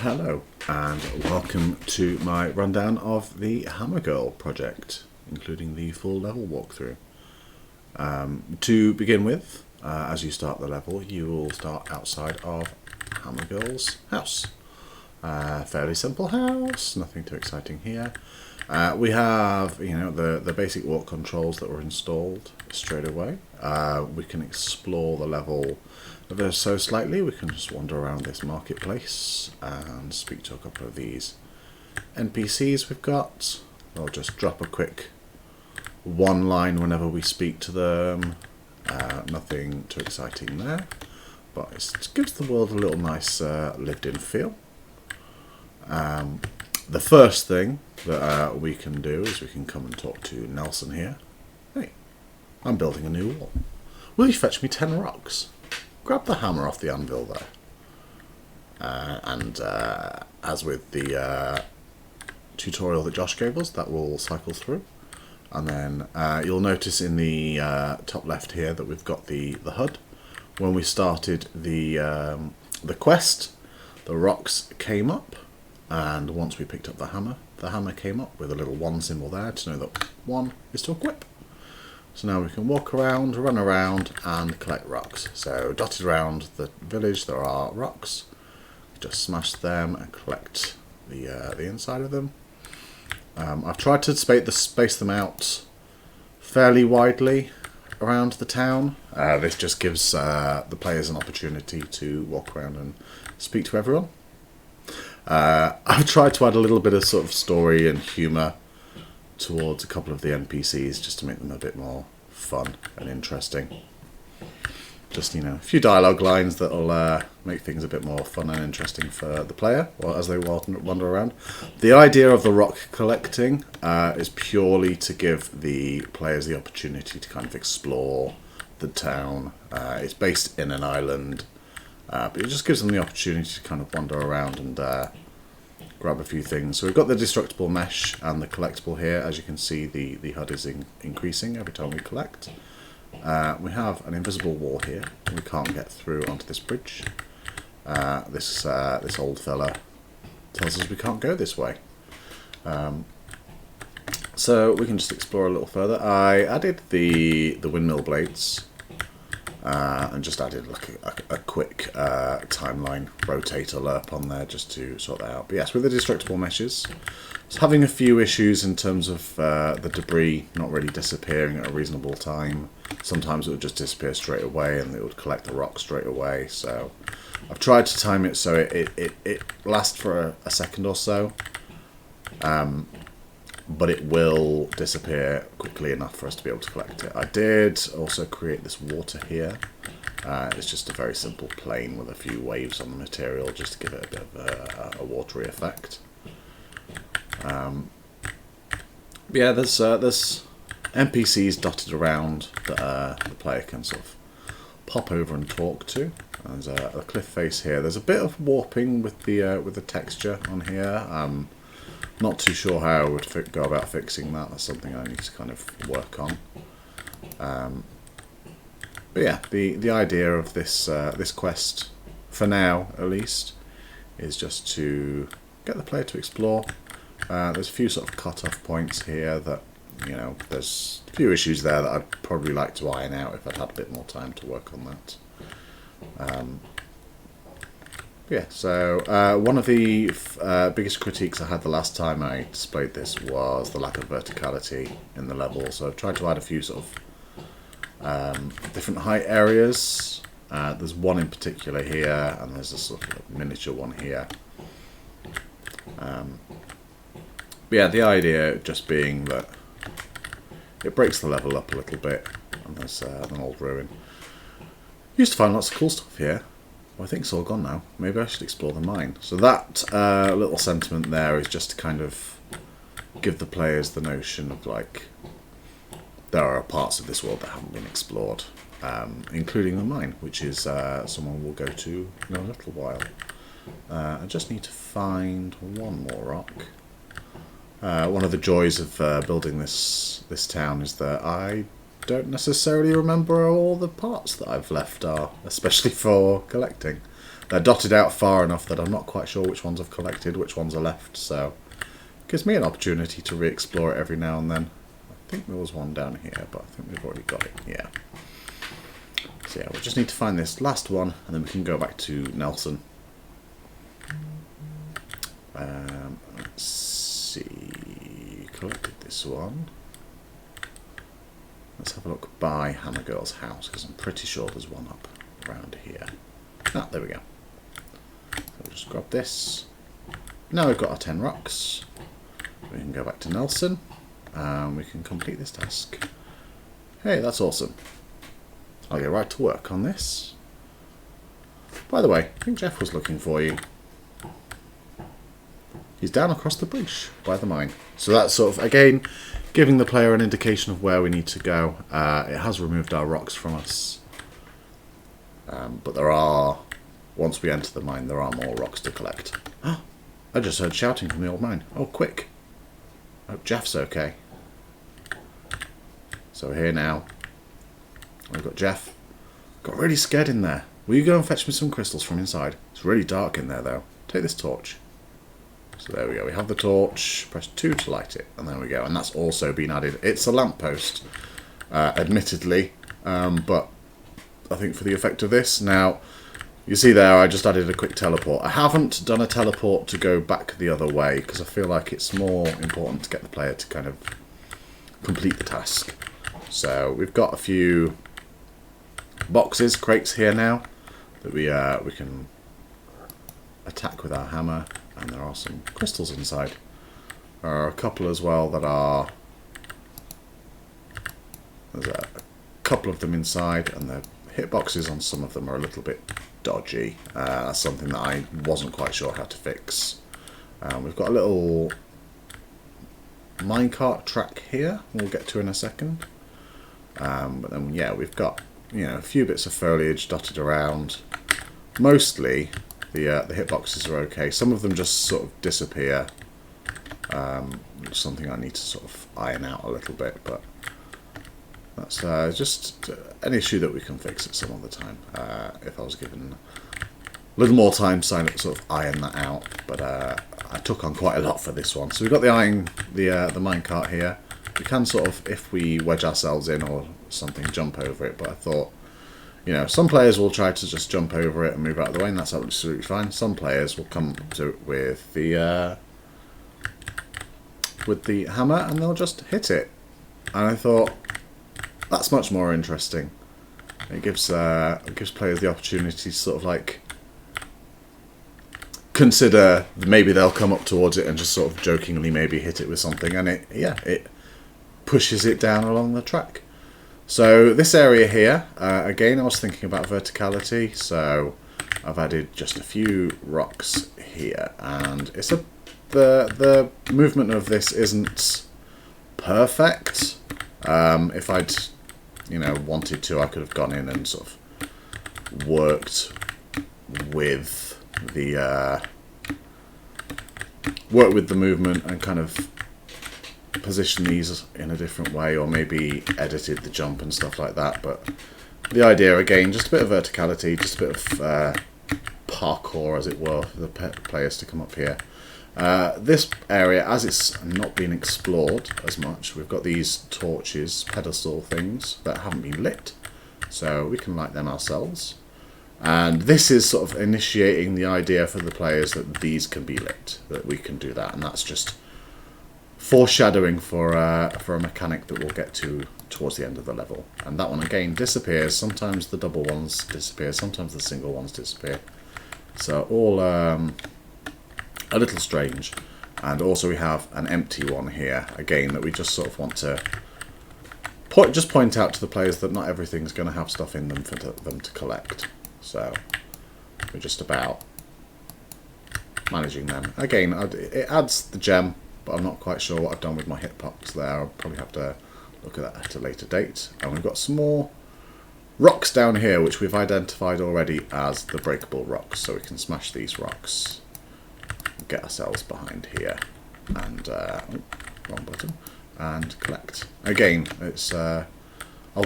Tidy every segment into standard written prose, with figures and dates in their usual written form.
Hello and welcome to my rundown of the Hammer Girl project, including the full level walkthrough. To begin with, as you start the level, you will start outside of Hammer Girl's house. Fairly simple house, nothing too exciting here. We have, the basic walk controls that were installed straight away. We can explore the level ever so slightly. We can just wander around this marketplace and speak to a couple of these NPCs we've got. I'll just drop a quick one line whenever we speak to them. Nothing too exciting there, but it gives the world a little nice lived-in feel. The first thing that we can do is we can come and talk to Nelson here. Hey, I'm building a new wall. Will you fetch me 10 rocks? Grab the hammer off the anvil there. As with the tutorial that Josh gave us, that will cycle through. And then you'll notice in the top left here that we've got the HUD. When we started the quest, the rocks came up. And once we picked up the hammer came up with a little 1 symbol there to know that 1 is to equip. So now we can walk around, run around and collect rocks. So dotted around the village there are rocks. Just smash them and collect the inside of them. I've tried to space them out fairly widely around the town. This just gives the players an opportunity to walk around and speak to everyone. I've tried to add a little bit of sort of story and humour towards a couple of the NPCs just to make them a bit more fun and interesting. Just, a few dialogue lines that'll make things a bit more fun and interesting for the player as they wander around. The idea of the rock collecting is purely to give the players the opportunity to kind of explore the town. It's based in an island, but it just gives them the opportunity to kind of wander around and grab a few things. So we've got the destructible mesh and the collectible here. As you can see, the HUD is increasing every time we collect. We have an invisible wall here. We can't get through onto this bridge. This old fella tells us we can't go this way. So we can just explore a little further. I added the windmill blades. And just added like a quick timeline rotator lerp on there just to sort that out. But yes, with the destructible meshes, it's having a few issues in terms of the debris not really disappearing at a reasonable time. Sometimes it would just disappear straight away and it would collect the rock straight away. So I've tried to time it so it lasts for a second or so. But it will disappear quickly enough for us to be able to collect it. I did also create this water here. It's just a very simple plane with a few waves on the material just to give it a bit of a watery effect. Yeah, there's NPCs dotted around that the player can sort of pop over and talk to. There's a cliff face here. There's a bit of warping with the texture on here. Not too sure how I would go about fixing that. That's something I need to kind of work on. But yeah, the idea of this quest, for now at least, is just to get the player to explore. There's a few sort of cut-off points here that, there's a few issues there that I'd probably like to iron out if I'd had a bit more time to work on that. Yeah, so one of the biggest critiques I had the last time I displayed this was the lack of verticality in the level. So I've tried to add a few sort of different height areas. There's one in particular here, and there's a sort of miniature one here. But yeah, the idea just being that it breaks the level up a little bit, and there's an old ruin. Used to find lots of cool stuff here. I think it's all gone now. Maybe I should explore the mine. So that little sentiment there is just to kind of give the players the notion of like there are parts of this world that haven't been explored, including the mine, which is someone we'll go to in a little while. I just need to find one more rock. One of the joys of building this town is that I don't necessarily remember all the parts that I've left are, especially for collecting. They're dotted out far enough that I'm not quite sure which ones I've collected, which ones are left, so it gives me an opportunity to re-explore it every now and then. I think there was one down here, but I think we've already got it, yeah. So yeah, we just need to find this last one, and then we can go back to Nelson. Let's see, collected this one. Let's have a look by Hammer Girl's house, because I'm pretty sure there's one up around here. Ah, there we go. So we'll just grab this. Now we've got our 10 rocks. We can go back to Nelson, and we can complete this task. Hey, that's awesome. I'll get right to work on this. By the way, I think Jeff was looking for you. He's down across the bridge by the mine. So that's sort of, again, giving the player an indication of where we need to go. It has removed our rocks from us. But there are, once we enter the mine, there are more rocks to collect. I just heard shouting from the old mine. Oh, quick. I hope Jeff's okay. So we're here now. We've got Jeff. Got really scared in there. Will you go and fetch me some crystals from inside? It's really dark in there, though. Take this torch. So there we go. We have the torch. Press 2 to light it. And there we go. And that's also been added. It's a lamppost, admittedly. But I think for the effect of this. Now, you see there, I just added a quick teleport. I haven't done a teleport to go back the other way, because I feel like it's more important to get the player to kind of complete the task. So we've got a few boxes, crates here now, that we can attack with our hammer, and there are some crystals inside. There are a couple as well that are... There's a couple of them inside, and the hitboxes on some of them are a little bit dodgy. That's something that I wasn't quite sure how to fix. We've got a little minecart track here, we'll get to in a second. But then, yeah, we've got, you know, a few bits of foliage dotted around. Mostly, the hitboxes are okay. Some of them just sort of disappear. Which is something I need to sort of iron out a little bit, but that's just an issue that we can fix at some other time. If I was given a little more time to sort of iron that out, but I took on quite a lot for this one. So we've got the minecart here. We can sort of, if we wedge ourselves in or something, jump over it, but I thought, you know, some players will try to just jump over it and move out of the way, and that's absolutely fine. Some players will come to it with the hammer, and they'll just hit it. And I thought, that's much more interesting. It gives players the opportunity to sort of like consider maybe they'll come up towards it and just sort of jokingly maybe hit it with something, and it pushes it down along the track. So this area here, again, I was thinking about verticality, so I've added just a few rocks here, and it's the movement of this isn't perfect. If I'd, you know, wanted to, I could have gone in and sort of worked with the movement and kind of position these in a different way, or maybe edited the jump and stuff like that. But the idea, again, just a bit of verticality, just a bit of parkour, as it were, for the players to come up here. This area, as it's not been explored as much, we've got these torches, pedestal things, that haven't been lit, so we can light them ourselves. And this is sort of initiating the idea for the players that these can be lit, that we can do that, and that's just foreshadowing for a mechanic that we'll get to towards the end of the level. And that one again disappears. Sometimes the double ones disappear, sometimes the single ones disappear. So all a little strange. And also we have an empty one here, again, that we just sort of want to point out to the players that not everything's going to have stuff in them for them to collect. So we're just about managing them. Again, it adds the gem, but I'm not quite sure what I've done with my hitbox there. I'll probably have to look at that at a later date. And we've got some more rocks down here, which we've identified already as the breakable rocks. So we can smash these rocks, get ourselves behind here, and wrong button, and collect. Again, it's I'll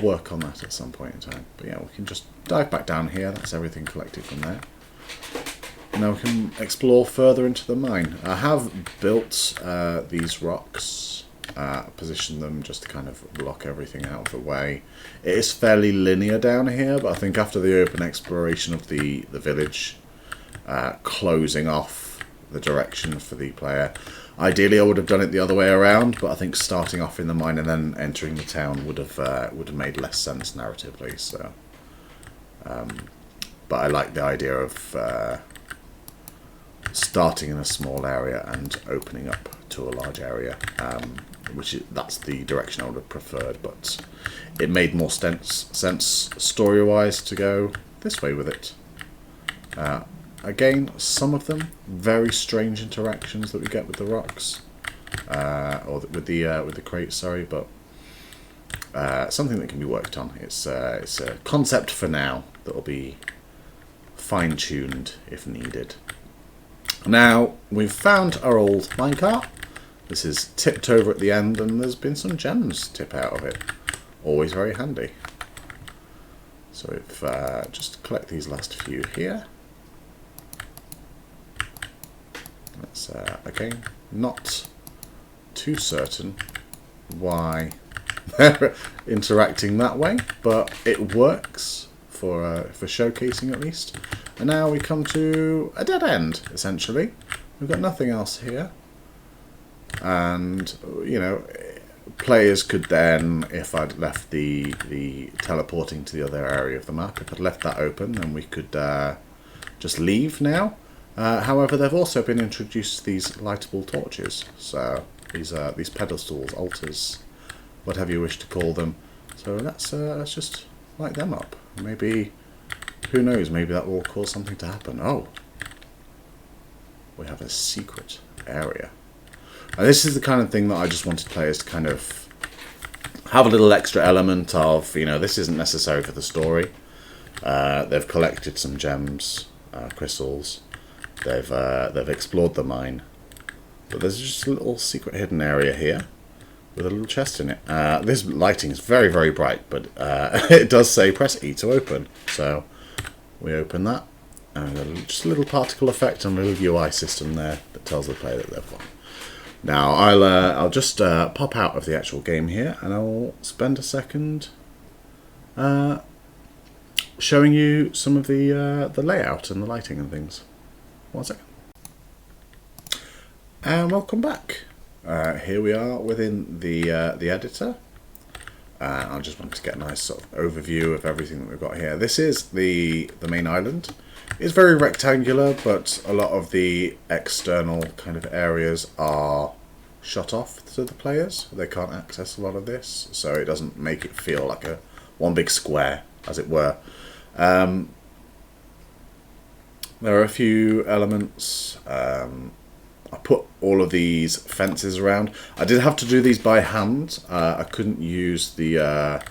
work on that at some point in time. But yeah, we can just dive back down here. That's everything collected from there. Now we can explore further into the mine. I have built these rocks, positioned them just to kind of block everything out of the way. It is fairly linear down here, but I think after the open exploration of the village, closing off the direction for the player, ideally I would have done it the other way around, but I think starting off in the mine and then entering the town would have made less sense narratively. So, but I like the idea of starting in a small area and opening up to a large area, that's the direction I would have preferred, but it made more sense story-wise to go this way with it. Again, some of them very strange interactions that we get with the rocks, or with the crates. Sorry, but something that can be worked on. It's a concept for now that will be fine-tuned if needed. Now, we've found our old minecart. This is tipped over at the end, and there's been some gems tip out of it. Always very handy. So if just collect these last few here. That's, again, not too certain why they're interacting that way, but it works for showcasing at least. And now we come to a dead end, essentially. We've got nothing else here. And, you know, players could then, if I'd left the teleporting to the other area of the map, if I'd left that open, then we could just leave now. However, they've also been introduced these lightable torches. So these pedestals, altars, whatever you wish to call them. So let's just light them up. Maybe, who knows, maybe that will cause something to happen. Oh, we have a secret area. And this is the kind of thing that I just wanted players to kind of have a little extra element of, you know, this isn't necessary for the story. They've collected some gems, crystals. They've explored the mine. But there's just a little secret hidden area here with a little chest in it. This lighting is very, very bright, but it does say press E to open. So we open that, and just a little particle effect and a little UI system there that tells the player that they've won. Now I'll just pop out of the actual game here, and I'll spend a second showing you some of the layout and the lighting and things. 1 second. And welcome back. Here we are within the editor. I just wanted to get a nice sort of overview of everything that we've got here. This is the main island. It's very rectangular, but a lot of the external kind of areas are shut off to the players. They can't access a lot of this, so it doesn't make it feel like one big square, as it were. There are a few elements. I put all of these fences around. I did have to do these by hand. I couldn't use the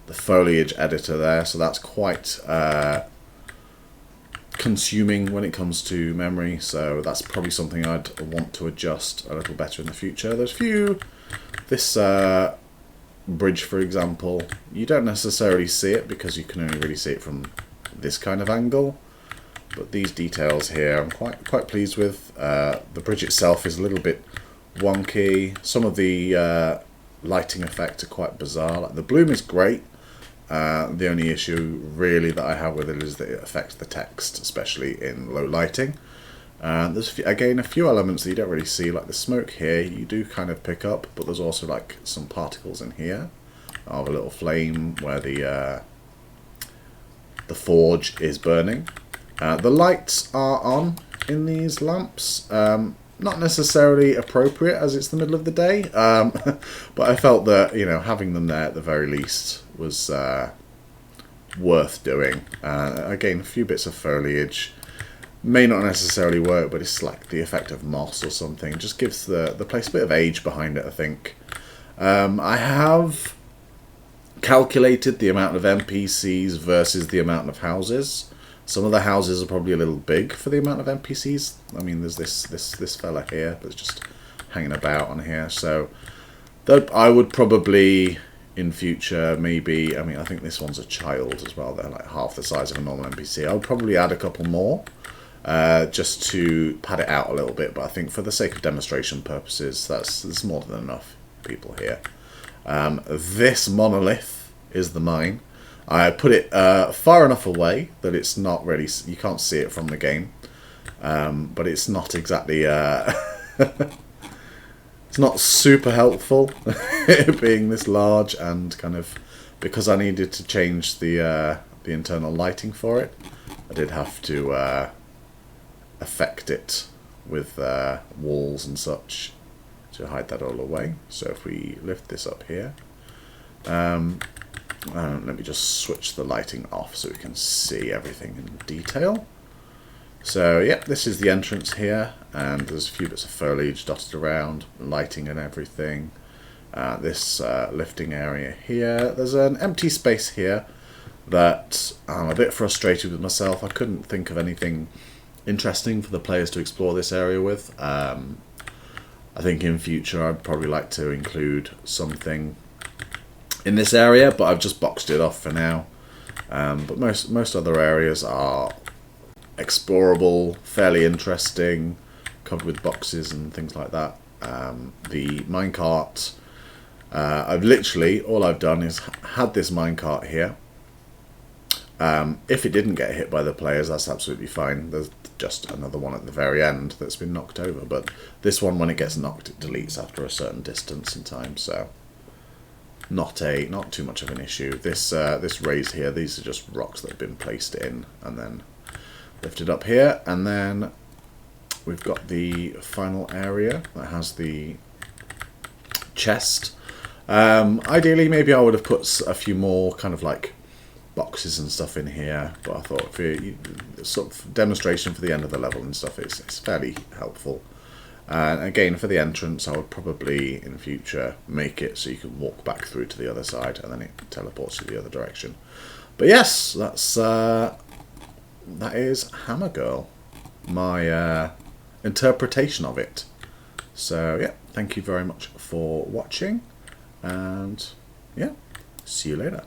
foliage editor there, so that's quite consuming when it comes to memory. So that's probably something I'd want to adjust a little better in the future. There's a few. This bridge, for example, you don't necessarily see it because you can only really see it from this kind of angle. But these details here I'm quite pleased with. The bridge itself is a little bit wonky. Some of the lighting effects are quite bizarre. Like the bloom is great. The only issue really that I have with it is that it affects the text, especially in low lighting. There's again a few elements that you don't really see, like the smoke here you do kind of pick up, but there's also like some particles in here of a little flame where the forge is burning. The lights are on in these lamps. Not necessarily appropriate as it's the middle of the day, but I felt that, you know, having them there at the very least was worth doing. Again, a few bits of foliage may not necessarily work, but it's like the effect of moss or something. It just gives the place a bit of age behind it, I think. I have calculated the amount of NPCs versus the amount of houses. Some of the houses are probably a little big for the amount of NPCs. I mean, there's this fella here that's just hanging about on here. So I would probably, in future, maybe, I mean, I think this one's a child as well. They're like half the size of a normal NPC. I would probably add a couple more. just to pad it out a little bit, but I think for the sake of demonstration purposes, that's more than enough people here. This monolith is the mine. I put it far enough away that it's not really, you can't see it from the game, but it's not exactly it's not super helpful it being this large, and kind of because I needed to change the internal lighting for it, I did have to affect it with walls and such to hide that all away. So if we lift this up here, let me just switch the lighting off so we can see everything in detail. So yeah, this is the entrance here, and there's a few bits of foliage dotted around, lighting and everything. This lifting area here, there's an empty space here that I'm a bit frustrated with myself. I couldn't think of anything interesting for the players to explore this area with. I think in future I'd probably like to include something in this area, but I've just boxed it off for now. But most other areas are explorable, fairly interesting, covered with boxes and things like that. The minecart, all I've done is had this minecart here. If it didn't get hit by the players, that's absolutely fine. There's just another one at the very end that's been knocked over, but this one, when it gets knocked, it deletes after a certain distance in time, so not too much of an issue. This raise here, these are just rocks that have been placed in and then lifted up here, and then we've got the final area that has the chest. Ideally, maybe I would have put a few more kind of like boxes and stuff in here, but I thought for sort of demonstration for the end of the level and stuff, it's fairly helpful. And again, for the entrance, I would probably in future make it so you can walk back through to the other side, and then it teleports you the other direction. But yes, that is Hammer Girl, my interpretation of it. So yeah, thank you very much for watching, and yeah, see you later.